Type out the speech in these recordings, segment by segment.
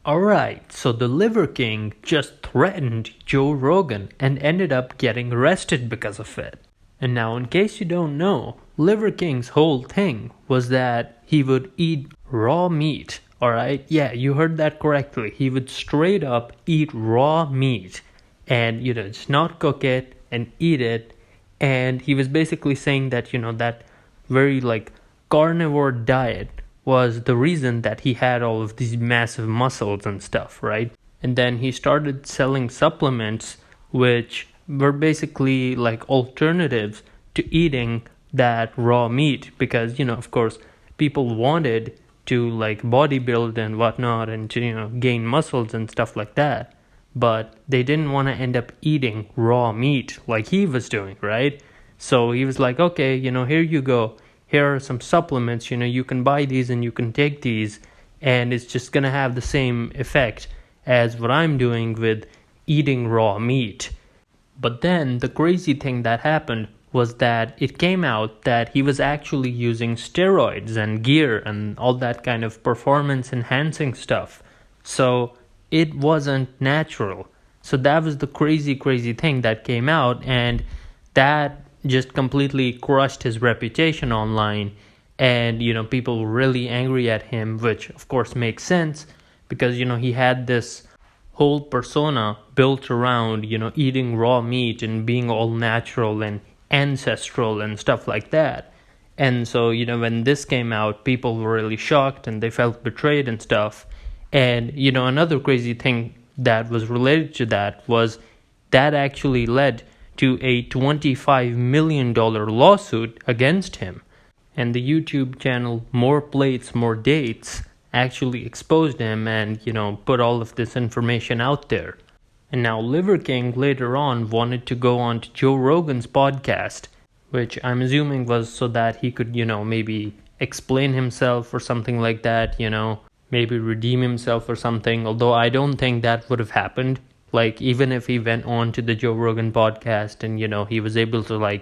Alright, so the Liver King just threatened Joe Rogan and ended up getting arrested because of it. And now, in case you don't know, Liver King's whole thing was that he would eat raw meat. Alright, yeah, you heard that correctly. He would straight up eat raw meat and, just not cook it and eat it. And he was basically saying that, that very carnivore diet was the reason that he had all of these massive muscles and stuff, right? And then he started selling supplements which were basically alternatives to eating that raw meat because, of course, people wanted to bodybuild and whatnot and to, gain muscles and stuff like that. But they didn't want to end up eating raw meat like he was doing, right? So he was like, okay, here you go. Here are some supplements, you can buy these and you can take these, and it's just going to have the same effect as what I'm doing with eating raw meat. But then the crazy thing that happened was that it came out that he was actually using steroids and gear and all that kind of performance enhancing stuff. So it wasn't natural. So that was the crazy thing that came out, and that just completely crushed his reputation online. And people were really angry at him, which of course makes sense because he had this whole persona built around eating raw meat and being all natural and ancestral and stuff like that. And so when this came out, people were really shocked and they felt betrayed and stuff. And another crazy thing that was related to that was that actually led to a $25 million lawsuit against him. And the YouTube channel More Plates, More Dates actually exposed him and, put all of this information out there. And now Liver King later on wanted to go on to Joe Rogan's podcast, which I'm assuming was so that he could, maybe explain himself or something like that, maybe redeem himself or something. Although I don't think that would have happened. Even if he went on to the Joe Rogan podcast and, he was able to,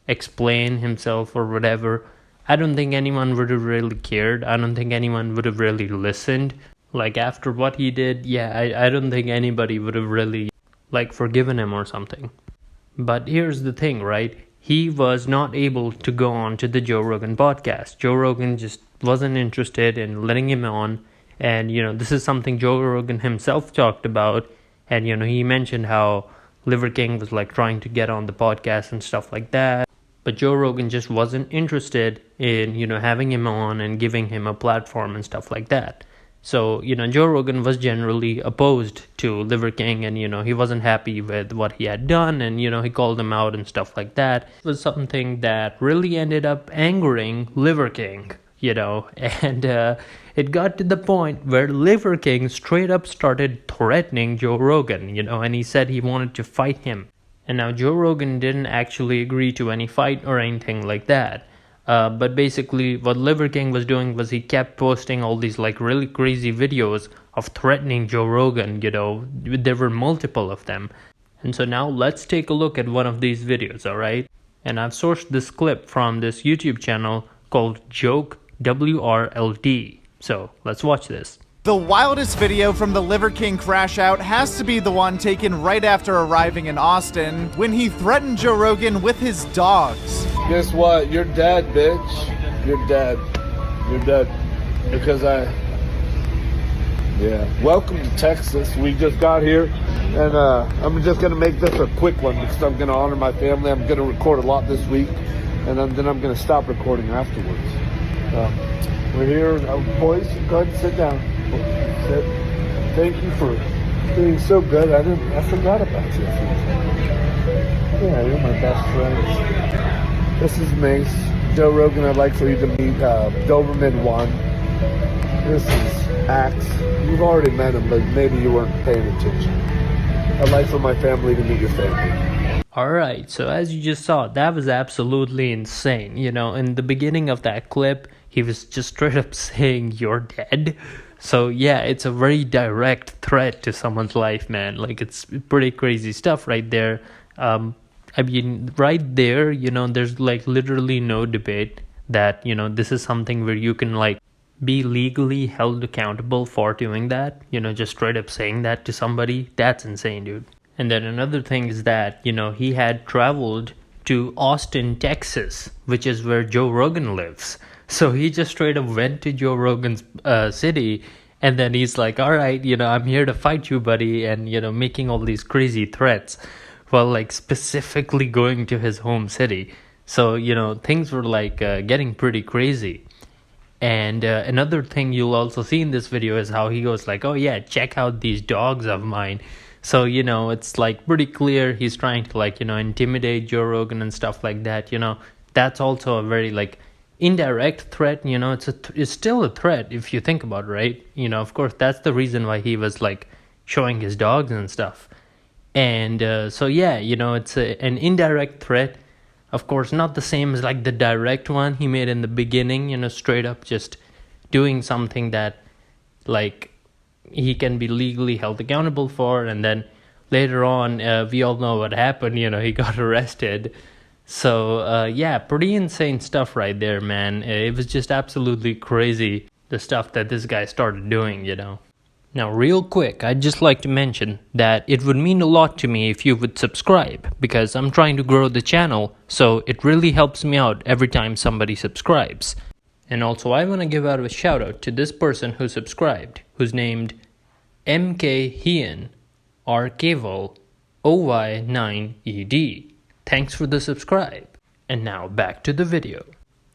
explain himself or whatever, I don't think anyone would have really cared. I don't think anyone would have really listened. After what he did, yeah, I don't think anybody would have really, forgiven him or something. But here's the thing, right? He was not able to go on to the Joe Rogan podcast. Joe Rogan just wasn't interested in letting him on. And, this is something Joe Rogan himself talked about. And, he mentioned how Liver King was trying to get on the podcast and stuff like that. But Joe Rogan just wasn't interested in, having him on and giving him a platform and stuff like that. So, Joe Rogan was generally opposed to Liver King and, he wasn't happy with what he had done and, he called him out and stuff like that. It was something that really ended up angering Liver King, and it got to the point where Liver King straight up started threatening Joe Rogan, and he said he wanted to fight him. And now Joe Rogan didn't actually agree to any fight or anything like that. But basically what Liver King was doing was he kept posting all these really crazy videos of threatening Joe Rogan, there were multiple of them. And so now let's take a look at one of these videos, alright? And I've sourced this clip from this YouTube channel called Joke WRLD. So let's watch this. The wildest video from the Liver King crash out has to be the one taken right after arriving in Austin when he threatened Joe Rogan with his dogs. Guess what? You're dead, bitch. You're dead. You're dead. Because welcome to Texas. We just got here, and I'm just going to make this a quick one because I'm going to honor my family. I'm going to record a lot this week, and then I'm going to stop recording afterwards. We're here. Boys, go ahead and sit down. Sit. Thank you for being so good. I forgot about you. Yeah, you're my best friends. This is Mace. Joe Rogan, I'd like for you to meet Doberman 1. This is Axe. You've already met him, but maybe you weren't paying attention. I'd like for my family to meet your family. Alright, so as you just saw, that was absolutely insane. In the beginning of that clip, he was just straight up saying, "You're dead." So yeah, it's a very direct threat to someone's life, man. It's pretty crazy stuff right there. Right there, there's literally no debate that, this is something where you can be legally held accountable for doing that, just straight up saying that to somebody, that's insane, dude. And then another thing is that, he had traveled to Austin, Texas, which is where Joe Rogan lives. So he just straight up went to Joe Rogan's city, and then he's like, all right, I'm here to fight you, buddy, and, making all these crazy threats while, like, specifically going to his home city. So, things were, like, getting pretty crazy. And another thing you'll also see in this video is how he goes like, oh yeah, check out these dogs of mine. So, it's like pretty clear he's trying to like, intimidate Joe Rogan and stuff like that. That's also a very like indirect threat. It's still a threat if you think about it, right? Of course, that's the reason why he was like showing his dogs and stuff. And so, yeah, it's an indirect threat. Of course, not the same as like the direct one he made in the beginning, straight up just doing something that like he can be legally held accountable for. And then later on, we all know what happened, he got arrested. So, yeah, pretty insane stuff right there, man. It was just absolutely crazy, the stuff that this guy started doing, Now, real quick, I'd just like to mention that it would mean a lot to me if you would subscribe, because I'm trying to grow the channel, so it really helps me out every time somebody subscribes. And also, I want to give out a shout out to this person who subscribed, who's named MK Hien Archival OY9ED. Thanks for the subscribe. And now back to the video.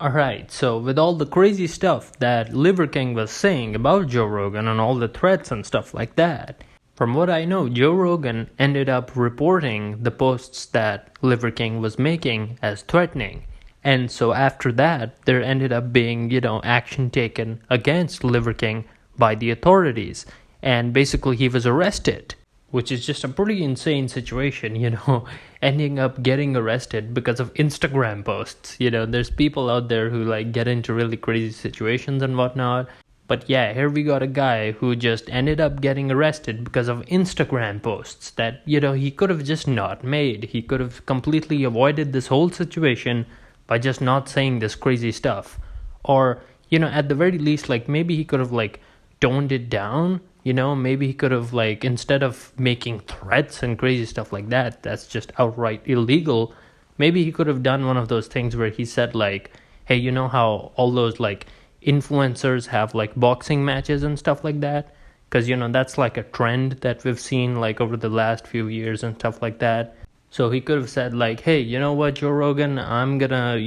Alright, so with all the crazy stuff that Liver King was saying about Joe Rogan and all the threats and stuff like that, from what I know, Joe Rogan ended up reporting the posts that Liver King was making as threatening. And so after that, there ended up being, action taken against Liver King by the authorities. And basically he was arrested, which is just a pretty insane situation, ending up getting arrested because of Instagram posts. There's people out there who like get into really crazy situations and whatnot. But yeah, here we got a guy who just ended up getting arrested because of Instagram posts that, he could have just not made. He could have completely avoided this whole situation by just not saying this crazy stuff. Or, at the very least, like maybe he could have like toned it down. Maybe he could have like, instead of making threats and crazy stuff like that, that's just outright illegal. Maybe he could have done one of those things where he said like, hey, you know how all those like influencers have like boxing matches and stuff like that? Because, that's like a trend that we've seen like over the last few years and stuff like that. So he could have said like, hey, you know what, Joe Rogan, I'm gonna,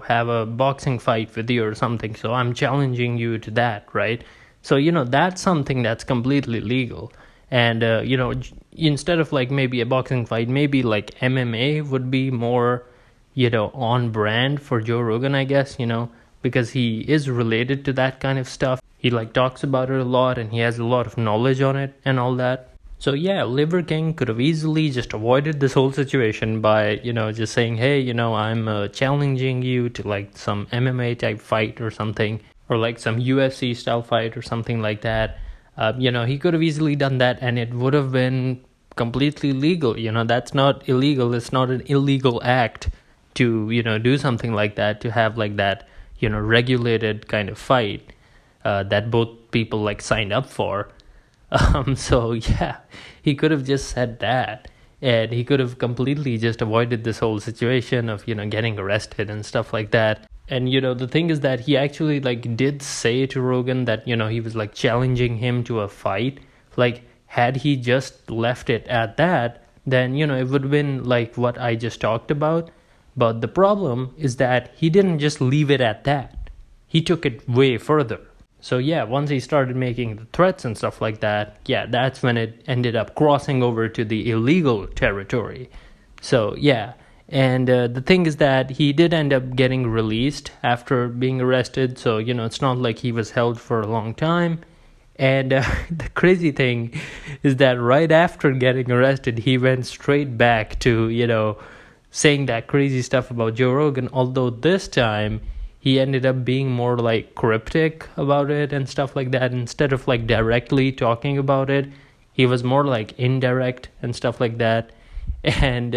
have a boxing fight with you or something. So I'm challenging you to that, right? So, that's something that's completely legal. And, instead of like maybe a boxing fight, maybe like MMA would be more, on brand for Joe Rogan, I guess, because he is related to that kind of stuff. He like talks about it a lot and he has a lot of knowledge on it and all that. So yeah, Liver King could have easily just avoided this whole situation by, just saying, hey, I'm challenging you to like some MMA type fight or something. Or like some UFC style fight or something like that. He could have easily done that and it would have been completely legal. That's not illegal. It's not an illegal act to, do something like that, to have like that, regulated kind of fight that both people like signed up for. So yeah, he could have just said that. And he could have completely just avoided this whole situation of, getting arrested and stuff like that. And, the thing is that he actually, like, did say to Rogan that, he was, like, challenging him to a fight. Like, had he just left it at that, then, it would have been, like, what I just talked about. But the problem is that he didn't just leave it at that. He took it way further. So, yeah, once he started making the threats and stuff like that, yeah, that's when it ended up crossing over to the illegal territory. So, yeah. And the thing is that he did end up getting released after being arrested. So, it's not like he was held for a long time. And the crazy thing is that right after getting arrested, he went straight back to, saying that crazy stuff about Joe Rogan. Although this time he ended up being more like cryptic about it and stuff like that. Instead of like directly talking about it, he was more like indirect and stuff like that. And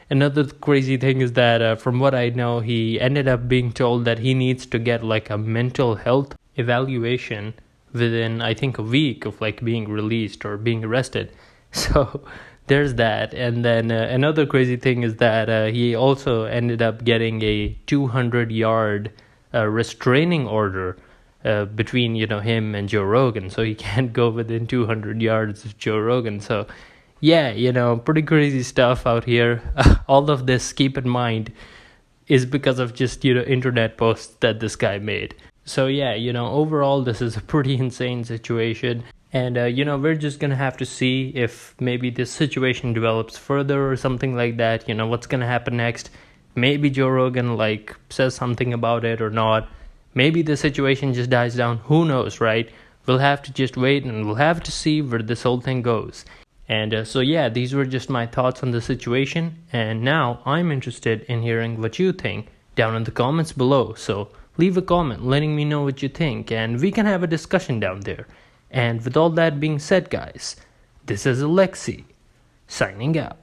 another crazy thing is that from what I know, he ended up being told that he needs to get like a mental health evaluation within, I think, a week of like being released or being arrested. So there's that. And then another crazy thing is that he also ended up getting a 200-yard restraining order between, him and Joe Rogan. So he can't go within 200 yards of Joe Rogan. So yeah, pretty crazy stuff out here. All of this, keep in mind, is because of just, internet posts that this guy made. So yeah, overall, this is a pretty insane situation. And, we're just going to have to see if maybe this situation develops further or something like that. What's going to happen next. Maybe Joe Rogan, says something about it or not. Maybe the situation just dies down. Who knows, right? We'll have to just wait and we'll have to see where this whole thing goes. And so yeah, these were just my thoughts on the situation. And now I'm interested in hearing what you think down in the comments below. So leave a comment letting me know what you think and we can have a discussion down there. And with all that being said, guys, this is Alexi signing out.